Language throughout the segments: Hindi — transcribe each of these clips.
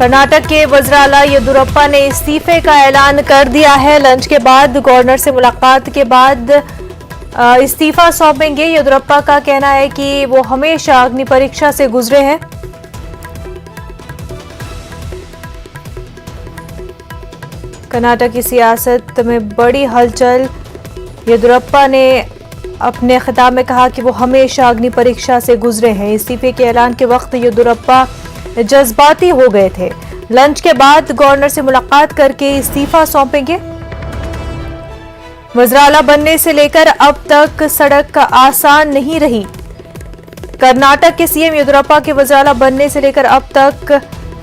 कर्नाटक के वज़ीर-ए-आला येदियुरप्पा ने इस्तीफे का ऐलान कर दिया है। लंच के बाद गवर्नर से मुलाकात के बाद इस्तीफा सौंपेंगे। येदियुरप्पा का कहना है कि वो हमेशा अग्नि परीक्षा से गुजरे हैं। कर्नाटक की सियासत में बड़ी हलचल। येदियुरप्पा ने अपने खिताब में कहा कि वो हमेशा अग्नि परीक्षा से गुजरे हैं। इस्तीफे के ऐलान के वक्त येदियुरप्पा जज्बाती हो गए थे। लंच के बाद गवर्नर से मुलाकात करके इस्तीफा सौंपेंगे। वज़ीर-ए-आला बनने से लेकर अब तक सड़क आसान नहीं रही। कर्नाटक के सीएम येदियुरप्पा के वज़ीर-ए-आला बनने से लेकर अब तक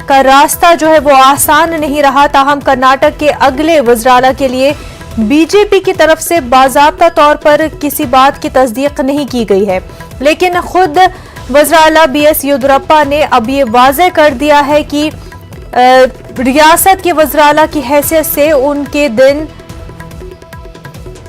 का रास्ता जो है वो आसान नहीं रहा। ताहम कर्नाटक के अगले वज़ीर-ए-आला के लिए बीजेपी की तरफ से बाज़ाब्ता तौर पर किसी बात की तस्दीक नहीं की गई है, लेकिन खुद वज़ीर-ए-आला बीएस येदियुरप्पा ने अब ये वाज़ेह कर दिया है कि रियासत के वज़ीर-ए-आला की हैसियत से उनके दिन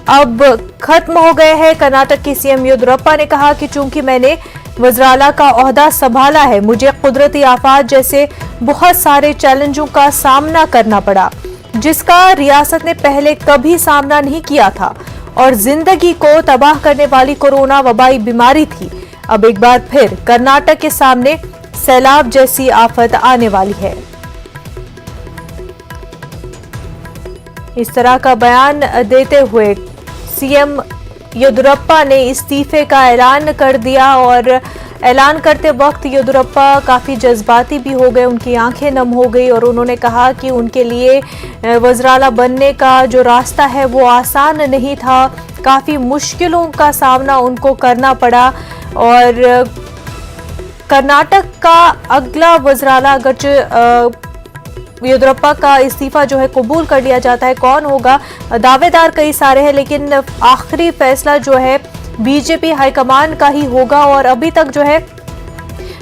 अब खत्म हो गए हैं। कर्नाटक के सीएम येदियुरप्पा ने कहा कि चूंकि मैंने वज़ीर-ए-आला का ओहदा संभाला है, मुझे कुदरती आफात जैसे बहुत सारे चैलेंजों का सामना करना पड़ा, जिसका रियासत ने पहले कभी सामना नहीं किया था, और जिंदगी को तबाह करने वाली कोरोना वबाई बीमारी थी। अब एक बार फिर कर्नाटक के सामने सैलाब जैसी आफत आने वाली है। इस तरह का बयान देते हुए सीएम येदियुरप्पा ने इस्तीफे का ऐलान कर दिया, और ऐलान करते वक्त येदियुरप्पा काफ़ी जज्बाती भी हो गए, उनकी आंखें नम हो गई, और उन्होंने कहा कि उनके लिए वज़ीर-ए-आला बनने का जो रास्ता है वो आसान नहीं था। काफ़ी मुश्किलों का सामना उनको करना पड़ा, और कर्नाटक का अगला वज़ीर-ए-आला अगर येदियुरप्पा का इस्तीफा जो है कबूल कर लिया जाता है, कौन होगा? दावेदार कई सारे हैं, लेकिन आखिरी फैसला जो है बीजेपी हाईकमान का ही होगा। और अभी तक जो है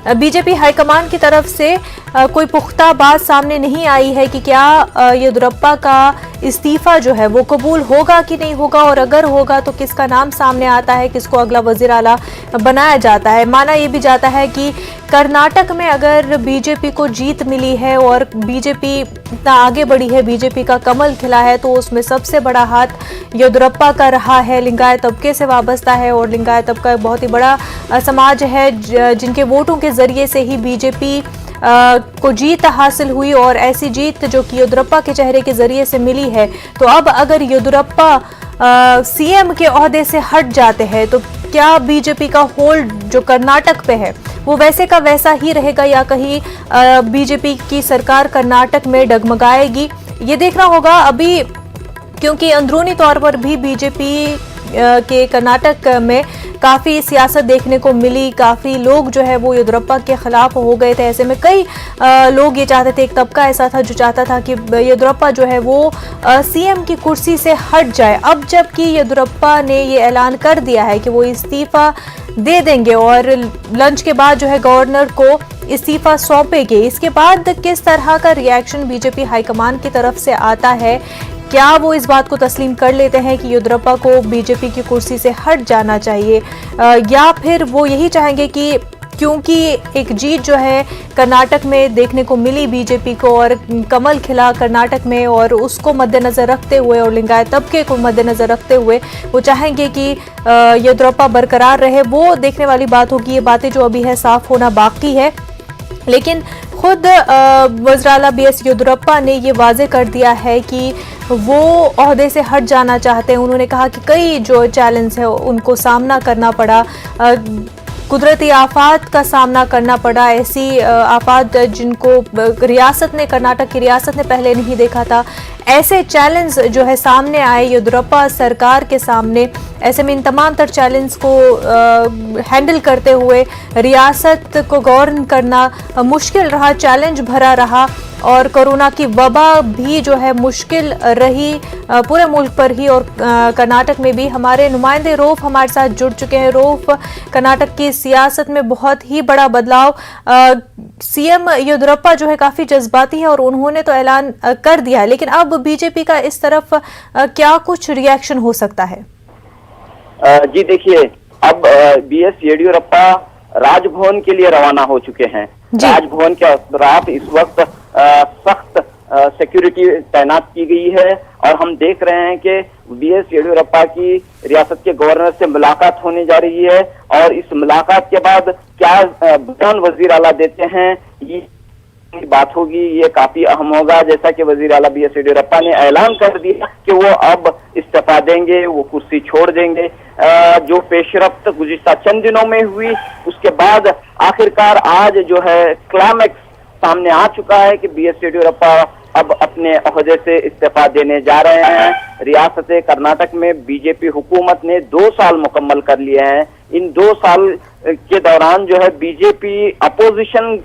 बीजेपी हाईकमान की तरफ से कोई पुख्ता बात सामने नहीं आई है कि क्या येदियुरप्पा का इस्तीफा जो है वो कबूल होगा कि नहीं होगा, और अगर होगा तो किसका नाम सामने आता है, किसको अगला वज़ीर-ए-आला बनाया जाता है। माना यह भी जाता है कि कर्नाटक में अगर बीजेपी को जीत मिली है और बीजेपी इतना आगे बढ़ी है, बीजेपी का कमल खिला है, तो उसमें सबसे बड़ा हाथ येदियुरप्पा का रहा है। लिंगायत तबके से वाबस्ता है, और लिंगायत तबका एक बहुत ही बड़ा समाज है जिनके वोटों के जरिए से ही बीजेपी को जीत हासिल हुई, और ऐसी जीत जो कि येदियुरप्पा के चेहरे के जरिए से मिली है। तो अब अगर येदियुरप्पा सीएम के ओहदे से हट जाते हैं तो क्या बीजेपी का होल्ड जो कर्नाटक पे है वो वैसे का वैसा ही रहेगा, या कहीं बीजेपी की सरकार कर्नाटक में डगमगाएगी? ये देखना होगा अभी, क्योंकि अंदरूनी तौर पर भी बीजेपी के कर्नाटक में काफ़ी सियासत देखने को मिली। काफ़ी लोग जो है वो येदियुरप्पा के खिलाफ हो गए थे। ऐसे में कई लोग ये चाहते थे, एक तबका ऐसा था जो चाहता था कि येदियुरप्पा जो है वो सीएम की कुर्सी से हट जाए। अब जबकि येदियुरप्पा ने ये ऐलान कर दिया है कि वो इस्तीफा दे देंगे और लंच के बाद जो है गवर्नर को इस्तीफा सौंपेंगे, इसके बाद किस तरह का रिएक्शन बीजेपी हाईकमान की तरफ से आता है? क्या वो इस बात को तस्लीम कर लेते हैं कि येदियुरप्पा को बीजेपी की कुर्सी से हट जाना चाहिए, या फिर वो यही चाहेंगे कि क्योंकि एक जीत जो है कर्नाटक में देखने को मिली बीजेपी को, और कमल खिला कर्नाटक में, और उसको मद्देनज़र रखते हुए और लिंगायत तबके को मद्देनज़र रखते हुए वो चाहेंगे कि येदियुरप्पा बरकरार रहे? वो देखने वाली बात होगी। ये बातें जो अभी है साफ होना बाकी है, लेकिन खुद वज़ीर-ए-आला बीएस येदियुरप्पा ने ये वाज़ेह कर दिया है कि वो ओहदे से हट जाना चाहते हैं। उन्होंने कहा कि कई जो चैलेंज है उनको सामना करना पड़ा, कुदरती आफात का सामना करना पड़ा, ऐसी आफात जिनको रियासत ने, कर्नाटक की रियासत ने पहले नहीं देखा था। ऐसे चैलेंज जो है सामने आए येदियुरप्पा सरकार के सामने। ऐसे में इन तमाम तर चैलेंज को हैंडल करते हुए रियासत को गवर्न करना मुश्किल रहा, चैलेंज भरा रहा, और कोरोना की वबा भी जो है मुश्किल रही पूरे मुल्क पर ही, और कर्नाटक में भी। हमारे नुमाइंदे रऊफ हमारे साथ जुड़ चुके हैं। रऊफ, कर्नाटक की सियासत में बहुत ही बड़ा बदलाव, सीएम येदियुरप्पा जो है काफ़ी जज्बाती है और उन्होंने तो ऐलान कर दिया है, लेकिन अब बीजेपी का इस तरफ क्या कुछ रिएक्शन हो सकता है? जी देखिए, अब बीएस येदियुरप्पा राजभवन के लिए रवाना हो चुके हैं। राजभवन के रात इस वक्त सख्त सिक्योरिटी तैनात की गई है। और हम देख रहे हैं कि बीएस येडियुरप्पा की रियासत के गवर्नर से मुलाकात होने जा रही है और इस मुलाकात के बाद क्या बयान वजीर आला देते हैं ये बात होगी, ये काफी अहम होगा। जैसा कि वजीर आला बीएस येडियुरप्पा ने ऐलान कर दिया कि वो अब इस्तीफा देंगे, वो कुर्सी छोड़ देंगे। जो पेशरफ्त गुज़िश्ता चंद दिनों में हुई उसके बाद आखिरकार आज जो है क्लाइमैक्स सामने आ चुका है कि बीएस येडियुरप्पा अब अपने ओहदे से इस्तीफा देने जा रहे हैं। रियासत कर्नाटक में बीजेपी हुकूमत ने 2 साल मुकम्मल कर लिए हैं। इन 2 साल के दौरान जो है बीजेपी अपोजिशन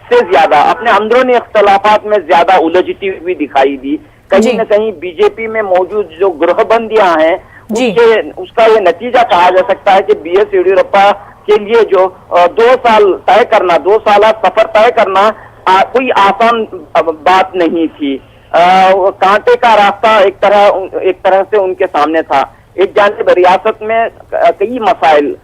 से ज्यादा अपने अंदरूनी इख्तलाफात में ज्यादा उलझती हुई दिखाई दी। कहीं न कहीं बीजेपी में मौजूद जो गृहबंदियां हैं उसका ये नतीजा कहा जा सकता है कि बीएस येडियुरप्पा के लिए जो 2 साल तय करना, 2 साल सफर तय करना कोई आसान बात नहीं थी। कांटे का रास्ता एक तरह से उनके सामने था। एक जानिब रियासत में कई मसाइल,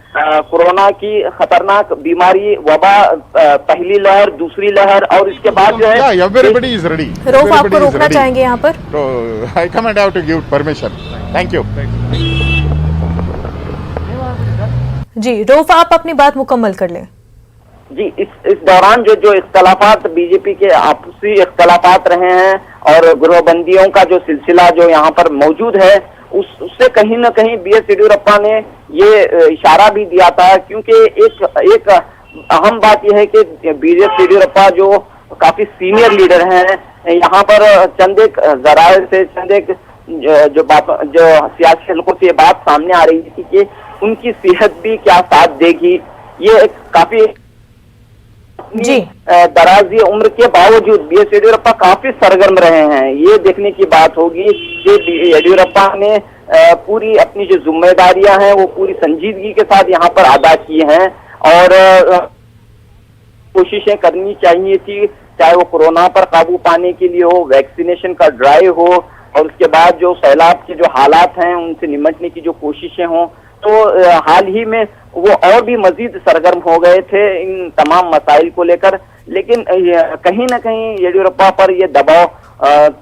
कोरोना की खतरनाक बीमारी, वबा, पहली लहर, दूसरी लहर और इसके बाद जो है everybody is ready. रऊफ, आपको रोकना चाहेंगे यहाँ पर? I come and have to give permission. Thank you. जी रऊफ, आप अपनी बात मुकम्मल कर लें। जी, इस दौरान जो इख्तलाफात बीजेपी के आपसी इख्तलाफात रहे हैं और गृहबंदियों का जो सिलसिला जो यहाँ पर मौजूद है उससे कहीं न कहीं बीएस येडियुरप्पा ने ये इशारा भी दिया था। क्योंकि एक अहम बात यह है कि बीएस येडियुरप्पा जो काफी सीनियर लीडर हैं, यहाँ पर चंद एक जराए से जो सियासी हलकों से ये बात सामने आ रही थी कि उनकी सेहत भी क्या साथ देगी। ये एक काफी दराजी उम्र के बावजूद बीएस येडियुरप्पा काफी सरगर्म रहे हैं। ये देखने की बात होगी कि येडियुरप्पा ने पूरी अपनी जो जिम्मेदारियां हैं वो पूरी संजीदगी के साथ यहाँ पर अदा की हैं और कोशिशें करनी चाहिए थी, चाहे वो कोरोना पर काबू पाने के लिए हो, वैक्सीनेशन का ड्राइव हो और उसके बाद जो सैलाब के जो हालात हैं उनसे निपटने की जो कोशिशें हों। तो हाल ही में वो और भी मजीद सरगर्म हो गए थे इन तमाम मसाइल को लेकर। लेकिन कहीं न कहीं येडियुरप्पा पर ये दबाव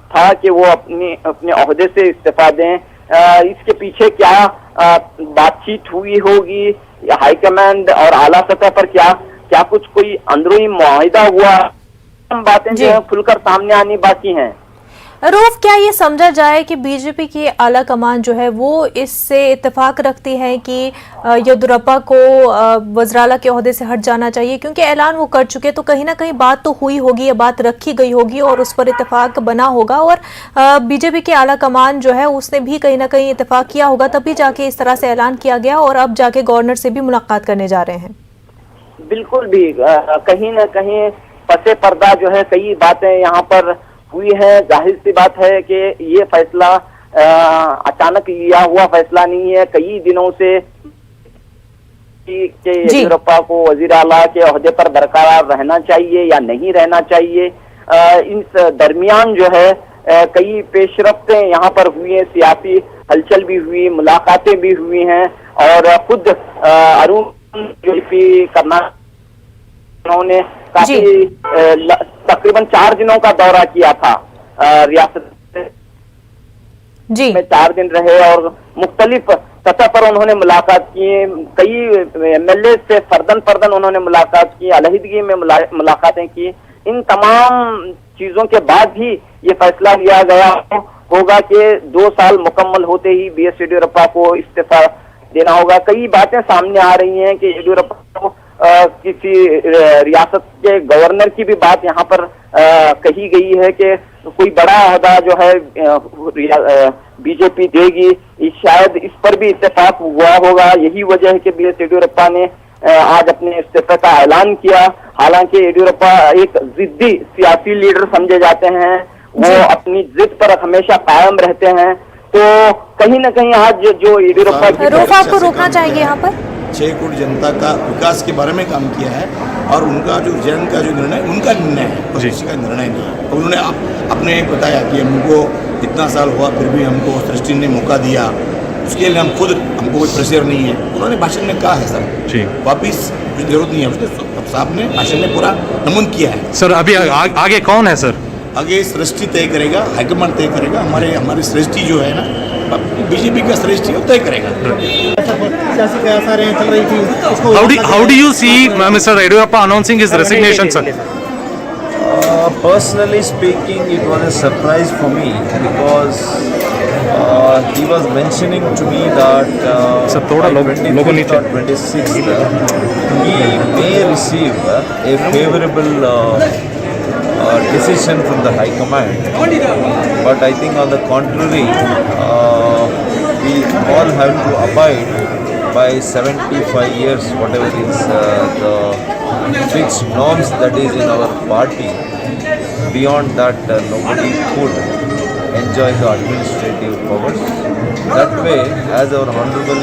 था कि वो अपने ओहदे से इस्तीफा दें। इसके पीछे क्या बातचीत हुई होगी, हाईकमांड और आला सतह पर क्या कुछ कोई अंदरूनी मुआहिदा हुआ, बातें जो है खुलकर सामने आनी बाकी हैं। रऊफ, क्या ये समझा जाए कि बीजेपी की आला कमान जो है वो इससे इत्तेफाक रखती है कि येडियुरप्पा को वज़राला के ओहदे से हट जाना चाहिए? क्योंकि ऐलान वो कर चुके, तो कहीं ना कहीं बात तो हुई होगी, ये बात रखी गई होगी और उस पर इत्तेफाक बना होगा और बीजेपी के आला कमान जो है उसने भी कहीं ना कहीं इत्तेफाक किया होगा, तभी जाके इस तरह से ऐलान किया गया और अब जाके गवर्नर से भी मुलाकात करने जा रहे हैं। बिल्कुल भी कहीं ना कहीं पसे पर्दा जो है कई बातें यहाँ पर हुई है। जाहिर सी बात है कि ये फैसला अचानक लिया हुआ फैसला नहीं है। कई दिनों से येडियुरप्पा को वजीर आला के ओहदे पर बरकरार रहना चाहिए या नहीं रहना चाहिए। इस दरमियान जो है कई पेशरफ्तें यहाँ पर हुई हैं, सियासी हलचल भी हुई, मुलाकातें भी हुई हैं और खुद अरुण जेटली कर्नाटक उन्होंने काफी तकरीबन 4 दिनों का दौरा किया था रियासत में 4 दिन रहे और मुख्तलिफ सतह पर उन्होंने मुलाकात की। कई एमएलए से फर्दन उन्होंने मुलाकात की, अलहदगी में मुलाकातें की। इन तमाम चीजों के बाद भी ये फैसला लिया गया होगा कि 2 साल मुकम्मल होते ही बीएस येडियुरप्पा को इस्तीफा देना होगा। कई बातें सामने आ रही हैं कि येडियुरप्पा को किसी रियासत के गवर्नर की भी बात यहाँ पर कही गई है कि कोई बड़ा ओहदा जो है बीजेपी देगी। शायद इस पर भी इत्तेफाक हुआ होगा। यही वजह है कि बीएस येडियुरप्पा ने आज अपने इस्तीफे का ऐलान किया। हालांकि येडियुरप्पा एक जिद्दी सियासी लीडर समझे जाते हैं, वो अपनी जिद पर हमेशा कायम रहते हैं। तो कहीं न कहीं आज जो येडियुरप्पा आपको रोकना चाहिए यहाँ पर 6 करोड़ जनता का विकास के बारे में काम किया है और उनका जो जन का जो निर्णय उनका निर्णय है, किसी का निर्णय नहीं है। और उन्होंने अपने बताया कि हमको इतना साल हुआ फिर भी हमको सृष्टि ने मौका दिया उसके लिए हमको कोई प्रेशर नहीं है। उन्होंने भाषण में कहा है सर जी वापिस कुछ जरूरत नहीं है, उसने साहब ने भाषण में पूरा नमून किया है। सर अभी आगे कौन है सर? आगे श्रेष्ठी तय करेगा, हाईकमान तय करेगा। हमारी श्रेष्ठी जो है ना, बीजेपी का श्रेष्ठी तय करेगा। सियासी कयासारें चल रही थी, How do you see Mr. Yediyurappa announcing his resignation, sir? Personally speaking, it was a surprise for me because he was mentioning to me that Sir, थोड़ा by लोगों 25th नीचे। or 26th he may receive a favorable decision from the High Command. But I think on the contrary, we all have to abide by 75 years, whatever is the fixed norms that is in our party. Beyond that, nobody could enjoy the administrative powers. That way, as our Honorable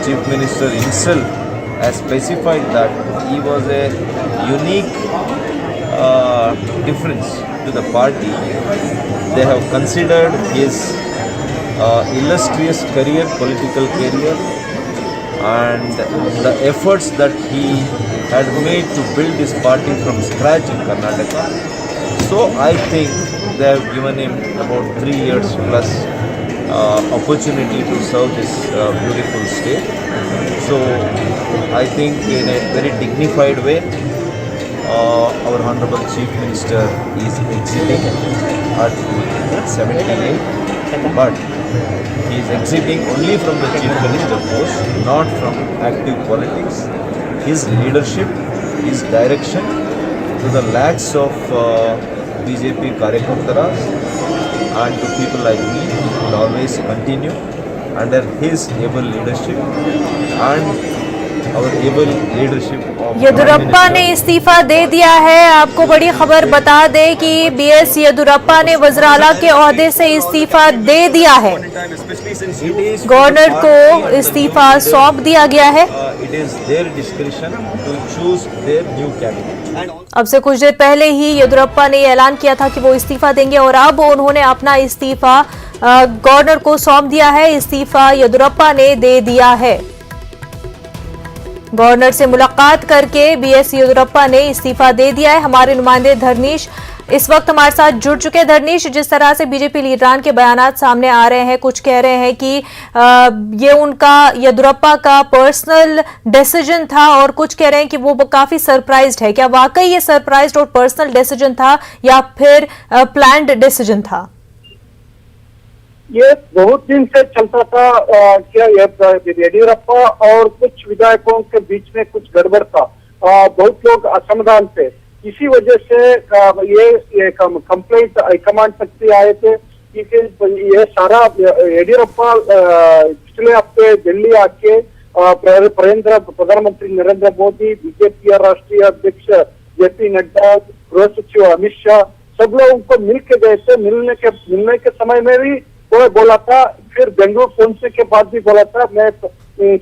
Chief Minister himself has specified that he was a unique difference to the party. They have considered his illustrious career, political career, and the efforts that he had made to build this party from scratch in Karnataka. So I think they have given him about 3 years plus opportunity to serve this beautiful state. So I think in a very dignified way, our Honorable Chief Minister is exiting at 78, but he is exiting only from the Chief Minister post, not from active politics. His leadership, his direction to the lakhs of BJP Karyakartaras and to people like me will always continue under his able leadership and our able leadership of Yediyurappa ने इस्तीफा दे दिया है। आपको बड़ी खबर बता दें कि बीएस येदियुरप्पा ने वज़ीर-ए-आला के ओहदे से इस्तीफा दे दिया है। गवर्नर को इस्तीफा सौंप दिया गया है। it is their discretion to choose their new cabinet. अब से कुछ देर पहले ही येदियुरप्पा ने ऐलान किया था कि वो इस्तीफा देंगे और अब उन्होंने अपना इस्तीफा गवर्नर को सौंप दिया है। इस्तीफा येदियुरप्पा ने दे दिया है। गवर्नर से मुलाकात करके बीएस येदियुरप्पा ने इस्तीफा दे दिया है। हमारे नुमाइंदे धर्नीश इस वक्त हमारे साथ जुड़ चुके हैं। धर्नीश, जिस तरह से बीजेपी लीडरान के बयानात सामने आ रहे हैं, कुछ कह रहे हैं कि ये उनका येदियुरप्पा का पर्सनल डिसीजन था और कुछ कह रहे हैं कि वो काफी सरप्राइज्ड है। क्या वाकई ये सरप्राइज्ड और पर्सनल डिसीजन था या फिर प्लान्ड डिसीजन था? ये बहुत दिन से चलता था क्या येदियुरप्पा और कुछ विधायकों के बीच में कुछ गड़बड़ था। बहुत लोग असमाधान थे, इसी वजह से ये कंप्लेंट हाईकमांड तक भी आए थे कि ये सारा येदियुरप्पा पिछले हफ्ते दिल्ली आके प्रधानमंत्री नरेंद्र मोदी, बीजेपी राष्ट्रीय अध्यक्ष जेपी नड्डा, गृह सचिव अमित शाह, सब लोगों को मिल के गए थे। मिलने के समय में भी वो बोला था, फिर बेंगलुरु पहुंचने के बाद भी बोला था मैं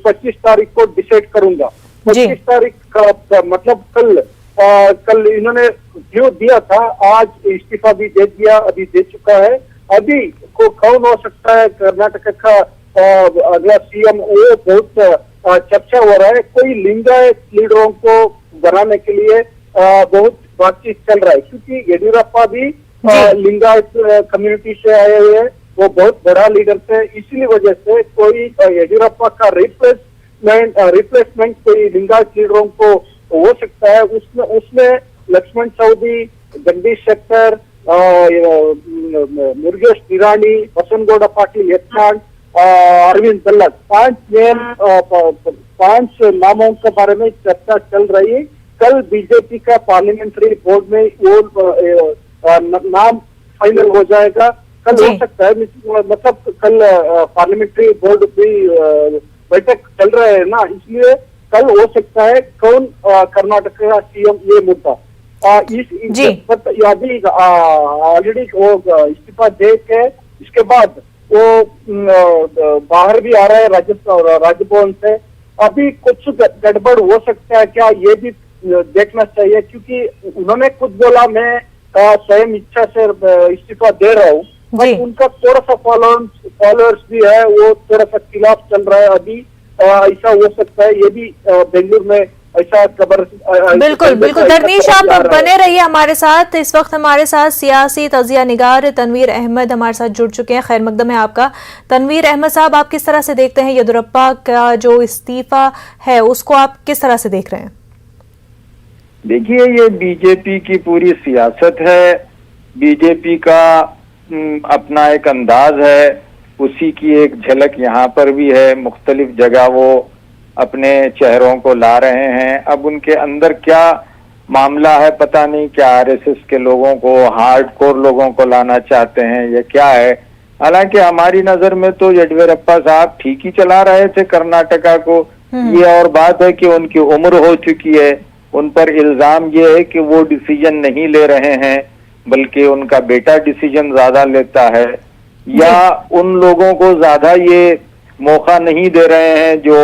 25 तारीख को डिसाइड करूंगा। 25 तारीख का मतलब कल इन्होंने जो दिया था, आज इस्तीफा भी दे दिया, अभी दे चुका है। अभी को कौन हो सकता है कर्नाटक का अगला सीएम, वो बहुत चर्चा हो रहा है। कोई लिंगायत लीडरों को बनाने के लिए बहुत बातचीत चल रहा है, क्योंकि येदियुरप्पा भी लिंगायत कम्युनिटी से आए हुए हैं, वो बहुत बड़ा लीडर थे। इसीलिए वजह से कोई येदियुरप्पा का रिप्लेसमेंट कोई लिंगायत लीडरों को हो सकता है। उसमें लक्ष्मण सवदी, जगदीश शेट्टर, मुरुगेश निराणी, बसनगौड़ा पाटिल यत्नाड, अरविंद बल्लभ, 5 नामों के बारे में चर्चा चल रही है। कल बीजेपी का पार्लियामेंट्री बोर्ड में वो नाम फाइनल हो जाएगा। कल हो सकता है, मतलब कल पार्लियामेंट्री बोर्ड भी बैठक चल रहे है ना, इसलिए कल हो सकता है कौन कर्नाटक का सीएम, ये मुद्दा अभी ऑलरेडी वो इस्तीफा दे के इसके बाद वो बाहर भी आ रहा है राजभवन से। अभी कुछ गड़बड़ हो सकता है क्या, ये भी देखना चाहिए, क्योंकि उन्होंने खुद बोला मैं स्वयं इच्छा से इस्तीफा दे रहा हूँ। जी। बट उनका थोड़ा सा फॉलोअर्स भी है, वो थोड़ा सा खिलाफ चल रहा है अभी। ऐसा हो सकता है ये भी बेंगलुरु में ऐसा खबर। बिल्कुल बिल्कुल धर्मीश, आप बने रहिए हमारे साथ। इस वक्त हमारे साथ सियासी तजिया निगार तनवीर अहमद हमारे साथ जुड़ चुके हैं। खैर मकदम है आपका। तनवीर अहमद साहब, आप किस तरह से देखते हैं येदियुरप्पा का जो इस्तीफा है उसको आप किस तरह से देख रहे हैं? देखिए, ये बीजेपी की पूरी सियासत है, बीजेपी का अपना एक अंदाज है, उसी की एक झलक यहाँ पर भी है। मुख्तलिफ जगह वो अपने चेहरों को ला रहे हैं। अब उनके अंदर क्या मामला है पता नहीं, क्या आरएसएस के लोगों को, हार्डकोर लोगों को लाना चाहते हैं या क्या है। हालांकि हमारी नजर में तो येदियुरप्पा साहब ठीक ही चला रहे थे कर्नाटका को। ये और बात है कि उनकी उम्र हो चुकी है, उन पर इल्जाम ये है कि वो डिसीजन नहीं ले रहे हैं, बल्कि उनका बेटा डिसीजन ज्यादा लेता है, या उन लोगों को ज्यादा ये मौका नहीं दे रहे हैं जो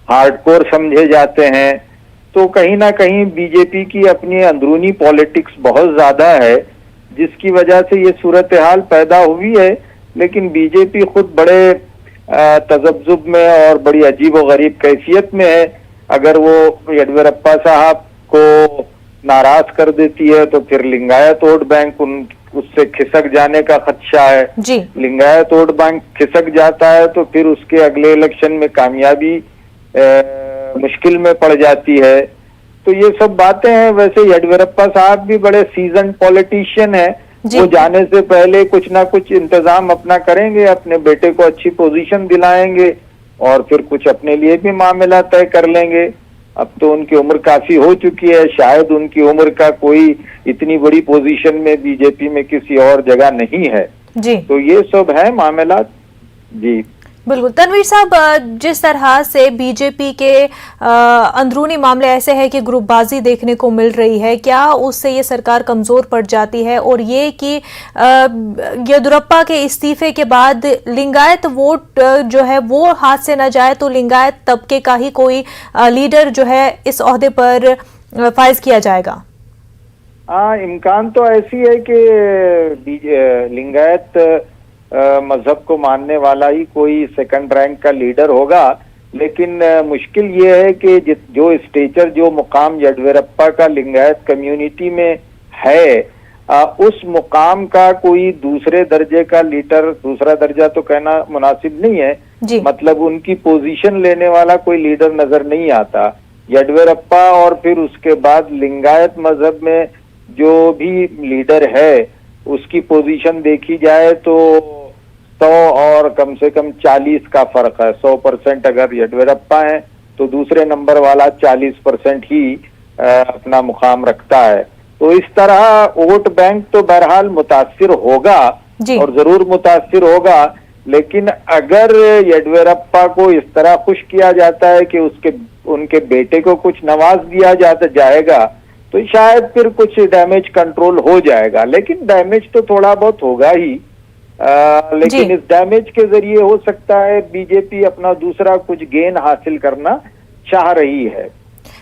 हार्डकोर समझे जाते हैं। तो कहीं ना कहीं बीजेपी की अपनी अंदरूनी पॉलिटिक्स बहुत ज्यादा है, जिसकी वजह से ये सूरत हाल पैदा हुई है। लेकिन बीजेपी खुद बड़े तजब्जुब में और बड़ी अजीब व गरीब कैफियत में है। अगर वो येदियुरप्पा साहब को नाराज कर देती है तो फिर लिंगायत वोट बैंक उससे खिसक जाने का खदशा है। लिंगायत वोट बैंक खिसक जाता है तो फिर उसके अगले इलेक्शन में कामयाबी मुश्किल में पड़ जाती है। तो ये सब बातें हैं। वैसे येदियुरप्पा साहब भी बड़े सीजन पॉलिटिशियन है, वो जाने से पहले कुछ ना कुछ इंतजाम अपना करेंगे, अपने बेटे को अच्छी पोजीशन दिलाएंगे और फिर कुछ अपने लिए भी मामला तय कर लेंगे। अब तो उनकी उम्र काफी हो चुकी है, शायद उनकी उम्र का कोई इतनी बड़ी पोजीशन में बीजेपी में किसी और जगह नहीं है जी। तो ये सब है मामला जी। बिल्कुल तनवीर साहब, जिस तरह से बीजेपी के अंदरूनी मामले ऐसे हैं कि ग्रुपबाजी देखने को मिल रही है, क्या उससे ये सरकार कमजोर पड़ जाती है? और ये कि येदियुरप्पा के इस्तीफे के बाद लिंगायत वोट जो है वो हाथ से न जाए, तो लिंगायत तबके का ही कोई लीडर जो है इस ओहदे पर फाइज किया जाएगा? इम्कान तो ऐसी है कि लिंगायत मजहब को मानने वाला ही कोई सेकंड रैंक का लीडर होगा। लेकिन मुश्किल ये है कि जो स्टेचर, जो मुकाम येदियुरप्पा का लिंगायत कम्युनिटी में है, उस मुकाम का कोई दूसरे दर्जे का लीडर, दूसरा दर्जा तो कहना मुनासिब नहीं है, मतलब उनकी पोजीशन लेने वाला कोई लीडर नजर नहीं आता। येदियुरप्पा और फिर उसके बाद लिंगायत मजहब में जो भी लीडर है उसकी पोजीशन देखी जाए तो 100 और कम से कम 40 का फर्क है। 100% अगर येदियुरप्पा है तो दूसरे नंबर वाला 40% ही अपना मुकाम रखता है। तो इस तरह वोट बैंक तो बहरहाल मुतासिर होगा और जरूर मुतासिर होगा। लेकिन अगर येदियुरप्पा को इस तरह खुश किया जाता है कि उनके बेटे को कुछ नवाज दिया जाएगा तो शायद फिर कुछ डैमेज कंट्रोल हो जाएगा। लेकिन डैमेज तो थोड़ा बहुत होगा ही, लेकिन इस डैमेज के जरिए हो सकता है बीजेपी अपना दूसरा कुछ गेन हासिल करना चाह रही है।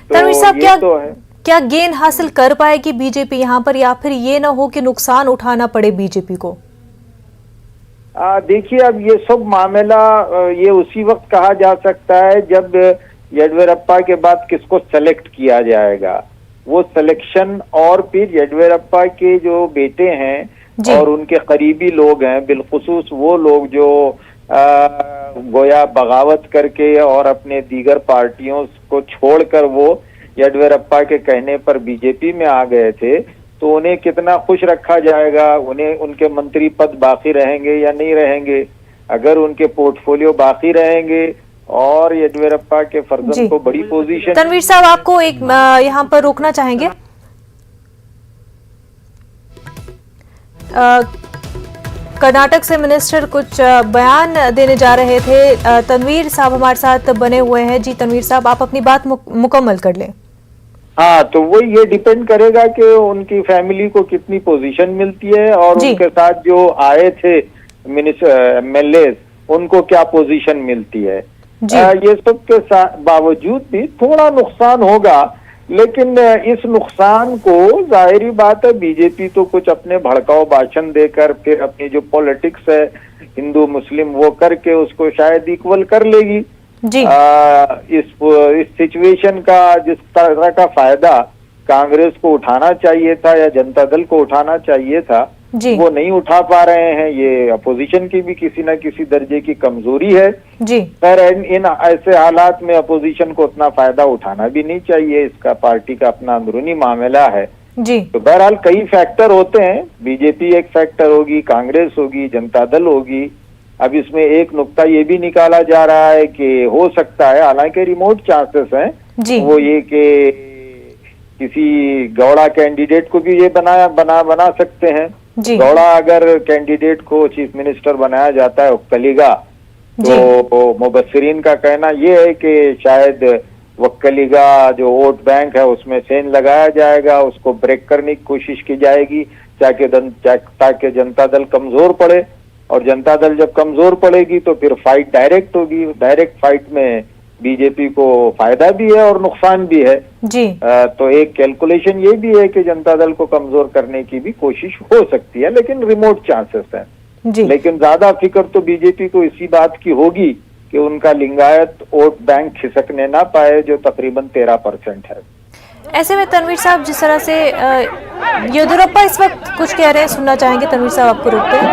तनवीर साहब, क्या गेन हासिल कर पाएगी बीजेपी यहाँ पर, या फिर ये ना हो कि नुकसान उठाना पड़े बीजेपी को? देखिए, अब ये सब मामला ये उसी वक्त कहा जा सकता है जब येदियुरप्पा के बाद किसको सेलेक्ट किया जाएगा। वो सिलेक्शन और फिर येदियुरप्पा के जो बेटे हैं और उनके करीबी लोग हैं, बिलखुसूस वो लोग जो गोया बगावत करके और अपने दीगर पार्टियों को छोड़कर वो येदियुरप्पा के कहने पर बीजेपी में आ गए थे, तो उन्हें कितना खुश रखा जाएगा, उन्हें उनके मंत्री पद बाकी रहेंगे या नहीं रहेंगे। अगर उनके पोर्टफोलियो बाकी रहेंगे और येदियुरप्पा के फर्जंद को बड़ी पोजीशन। तनवीर साहब, आपको एक यहाँ पर रोकना चाहेंगे। कर्नाटक से मिनिस्टर कुछ बयान देने जा रहे थे। तनवीर साहब हमारे साथ बने हुए हैं। जी तनवीर साहब, आप अपनी बात मुकम्मल कर लें। हाँ, तो वो ये डिपेंड करेगा कि उनकी फैमिली को कितनी पोजीशन मिलती है और उनके साथ जो आए थे मिनिस्टर MLA उनको क्या पोजीशन मिलती है। ये सब के बावजूद भी थोड़ा नुकसान होगा, लेकिन इस नुकसान को जाहिर बात है बीजेपी तो कुछ अपने भड़काऊ भाषण देकर फिर अपनी जो पॉलिटिक्स है हिंदू मुस्लिम वो करके उसको शायद इक्वल कर लेगी जी। इस सिचुएशन का जिस तरह का फायदा कांग्रेस को उठाना चाहिए था या जनता दल को उठाना चाहिए था जी। वो नहीं उठा पा रहे हैं। ये अपोजिशन की भी किसी न किसी दर्जे की कमजोरी है जी। पर इन ऐसे हालात में अपोजिशन को उतना फायदा उठाना भी नहीं चाहिए, इसका पार्टी का अपना अंदरूनी मामला है जी। तो बहरहाल कई फैक्टर होते हैं, बीजेपी एक फैक्टर होगी, कांग्रेस होगी, जनता दल होगी। अब इसमें एक नुक्ता ये भी निकाला जा रहा है कि हो सकता है, हालांकि रिमोट चांसेस हैं जी। वो ये कि किसी गौड़ा कैंडिडेट को भी ये बना सकते हैं जी। गौड़ा अगर कैंडिडेट को चीफ मिनिस्टर बनाया जाता है वक्कलीगा तो मुबस्सिरीन का कहना ये है कि शायद वक्कलीगा जो वोट बैंक है उसमें सेन लगाया जाएगा, उसको ब्रेक करने की कोशिश की जाएगी ताकि जनता दल कमजोर पड़े और जनता दल जब कमजोर पड़ेगी तो फिर फाइट डायरेक्ट होगी। डायरेक्ट फाइट में बीजेपी को फायदा भी है और नुकसान भी है जी। तो एक कैलकुलेशन ये भी है कि जनता दल को कमजोर करने की भी कोशिश हो सकती है, लेकिन रिमोट चांसेस है जी। लेकिन ज्यादा फिक्र तो बीजेपी को इसी बात की होगी कि उनका लिंगायत वोट बैंक खिसकने ना पाए जो तकरीबन 13% है। ऐसे में तनवीर साहब जिस तरह से येदियुरप्पा इस वक्त कुछ कह रहे हैं, सुनना चाहेंगे। तनवीर साहब आपको रोकते हैं।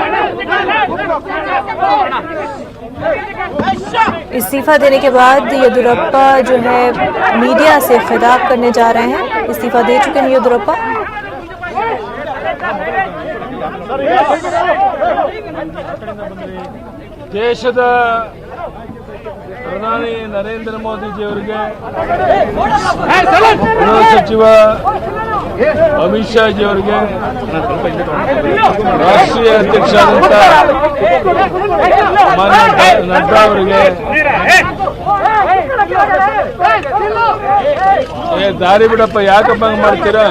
इस्तीफा देने के बाद येदियुरप्पा जो है मीडिया से खिताब करने जा रहे हैं। इस्तीफा दे चुके हैं येदियुरप्पा। ದೇಶದ ಪ್ರಧಾನಿ ನರೇಂದ್ರ ಮೋದಿಜಿಯವರಿಗೆ ಗೃಹ ಸಚಿವ ಅಮಿತ್ ಶಾ ಜಿಯವರಿಗೆ ರಾಷ್ಟ್ರೀಯ ಅಧ್ಯಕ್ಷರಾದಂಥ ಮಾನ್ಯ ನಡ್ಡಾ ಅವರಿಗೆ ದಾರಿ ಬಿಡಪ್ಪ ಯಾಕಪ್ಪ ಹಂಗೆ ಮಾಡ್ತೀರಾ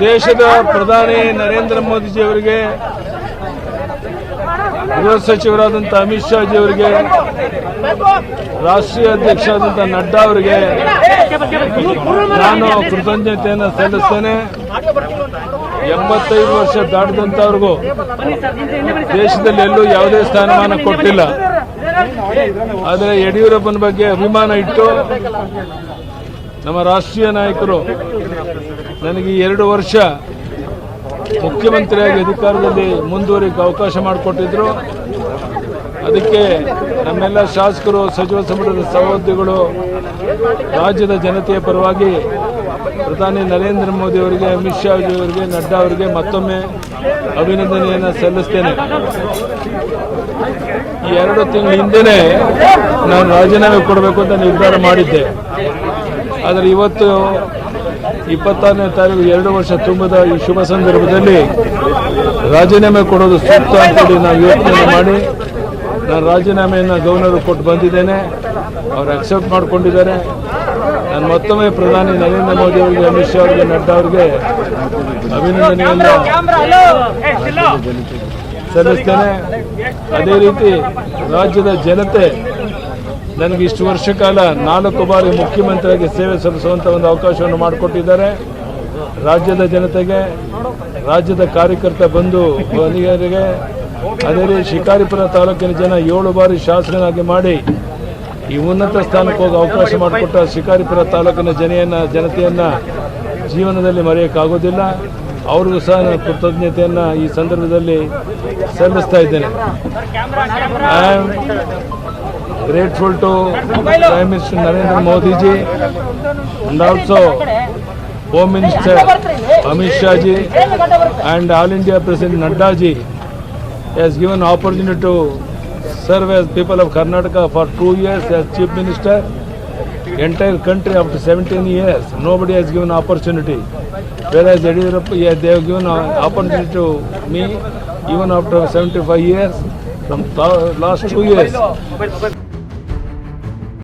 ದೇಶದ ಪ್ರಧಾನಿ ನರೇಂದ್ರ ಮೋದಿಜಿ ಅವರಿಗೆ ಗೃಹ ಸಚಿವರಾದಂಥ ಅಮಿತ್ ಶಾ ಜಿ ಅವರಿಗೆ ರಾಷ್ಟ್ರೀಯ ಅಧ್ಯಕ್ಷರಾದಂಥ ನಡ್ಡಾ ಅವರಿಗೆ ನಾನು ಕೃತಜ್ಞತೆಯನ್ನು ಸಲ್ಲಿಸ್ತೇನೆ. 85 ವರ್ಷ ದಾಟಿದಂಥವ್ರಿಗೂ ದೇಶದಲ್ಲಿ ಎಲ್ಲೂ ಯಾವುದೇ ಸ್ಥಾನಮಾನ ಕೊಟ್ಟಿಲ್ಲ. ಆದರೆ ಯಡಿಯೂರಪ್ಪನ ಬಗ್ಗೆ ಅಭಿಮಾನ ಇಟ್ಟು ನಮ್ಮ ರಾಷ್ಟ್ರೀಯ ನಾಯಕರು ನನಗೆ 2 ವರ್ಷ ಮುಖ್ಯಮಂತ್ರಿಯಾಗಿ ಅಧಿಕಾರದಲ್ಲಿ ಮುಂದುವರಿಕೆ ಅವಕಾಶ ಮಾಡಿಕೊಟ್ಟಿದ್ರು. ಅದಕ್ಕೆ ನಮ್ಮೆಲ್ಲ ಶಾಸಕರು, ಸಚಿವ ಸಂಪುಟದ ಸಹೋದ್ಯೋಗಿಗಳು, ರಾಜ್ಯದ ಜನತೆಯ ಪರವಾಗಿ ಪ್ರಧಾನಿ ನರೇಂದ್ರ ಮೋದಿ ಅವರಿಗೆ, ಅಮಿತ್ ಶಾ ಅವರಿಗೆ, ನಡ್ಡಾ ಅವರಿಗೆ ಮತ್ತೊಮ್ಮೆ ಅಭಿನಂದನೆಯನ್ನು ಸಲ್ಲಿಸ್ತೇನೆ. ಈ 2 ತಿಂಗಳ ಹಿಂದೆನೇ ನಾನು ರಾಜೀನಾಮೆ ಕೊಡಬೇಕು ಅಂತ ನಿರ್ಧಾರ ಮಾಡಿದ್ದೆ. ಆದರೆ ಇವತ್ತು 26ನೇ ತಾರೀಕು 2 ವರ್ಷ ತುಂಬದ ಈ ಶುಭ ಸಂದರ್ಭದಲ್ಲಿ ರಾಜೀನಾಮೆ ಕೊಡೋದು ಸೂಕ್ತ ಅಂತೇಳಿ ನಾವು ಯೋಚನೆ ಮಾಡಿ ನಾನು ರಾಜೀನಾಮೆಯನ್ನು ಗವರ್ನರ್ ಕೊಟ್ಟು ಬಂದಿದ್ದೇನೆ. ಅವರು ಅಕ್ಸೆಪ್ಟ್ ಮಾಡಿಕೊಂಡಿದ್ದಾರೆ. ನಾನು ಮತ್ತೊಮ್ಮೆ ಪ್ರಧಾನಿ ನರೇಂದ್ರ ಮೋದಿ ಅವರಿಗೆ, ಅಮಿತ್ ಶಾ ಅವರಿಗೆ, ನಡ್ಡಾ ಅವರಿಗೆ ಅಭಿನಂದನೆಯನ್ನು ಸಲ್ಲಿಸ್ತೇನೆ. ಅದೇ ರೀತಿ ರಾಜ್ಯದ ಜನತೆ ನನಗೆ ಇಷ್ಟು ವರ್ಷ ಕಾಲ 4 ಬಾರಿ ಮುಖ್ಯಮಂತ್ರಿಯಾಗಿ ಸೇವೆ ಸಲ್ಲಿಸುವಂಥ ಒಂದು ಅವಕಾಶವನ್ನು ಮಾಡಿಕೊಟ್ಟಿದ್ದಾರೆ. ರಾಜ್ಯದ ಜನತೆಗೆ, ರಾಜ್ಯದ ಕಾರ್ಯಕರ್ತ ಬಂಧು ಬಳಗರಿಗೆ, ಅದೇ ರೀತಿ ಶಿಕಾರಿಪುರ ತಾಲೂಕಿನ ಜನ 7 ಬಾರಿ ಶಾಸಕನಾಗಿ ಮಾಡಿ ಈ ಉನ್ನತ ಸ್ಥಾನಕ್ಕೆ ಹೋಗಿ ಅವಕಾಶ ಮಾಡಿಕೊಟ್ಟ ಶಿಕಾರಿಪುರ ತಾಲೂಕಿನ ಜನತೆಯನ್ನು ಜೀವನದಲ್ಲಿ ಮರೆಯೋಕ್ಕಾಗೋದಿಲ್ಲ. ಅವ್ರಿಗೂ ಸಹ ನಾನು ಕೃತಜ್ಞತೆಯನ್ನು ಈ ಸಂದರ್ಭದಲ್ಲಿ ಸಲ್ಲಿಸ್ತಾ ಇದ್ದೇನೆ. I am grateful to Prime Minister Narendra Modi ji and also Home Minister Amit Shah ji and All India President Nadda ji has given opportunity to serve as people of Karnataka for 2 years as Chief Minister. Entire country after 17 years nobody has given opportunity, whereas Yediyurappa they have given opportunity to me even after 75 years. From last 2 years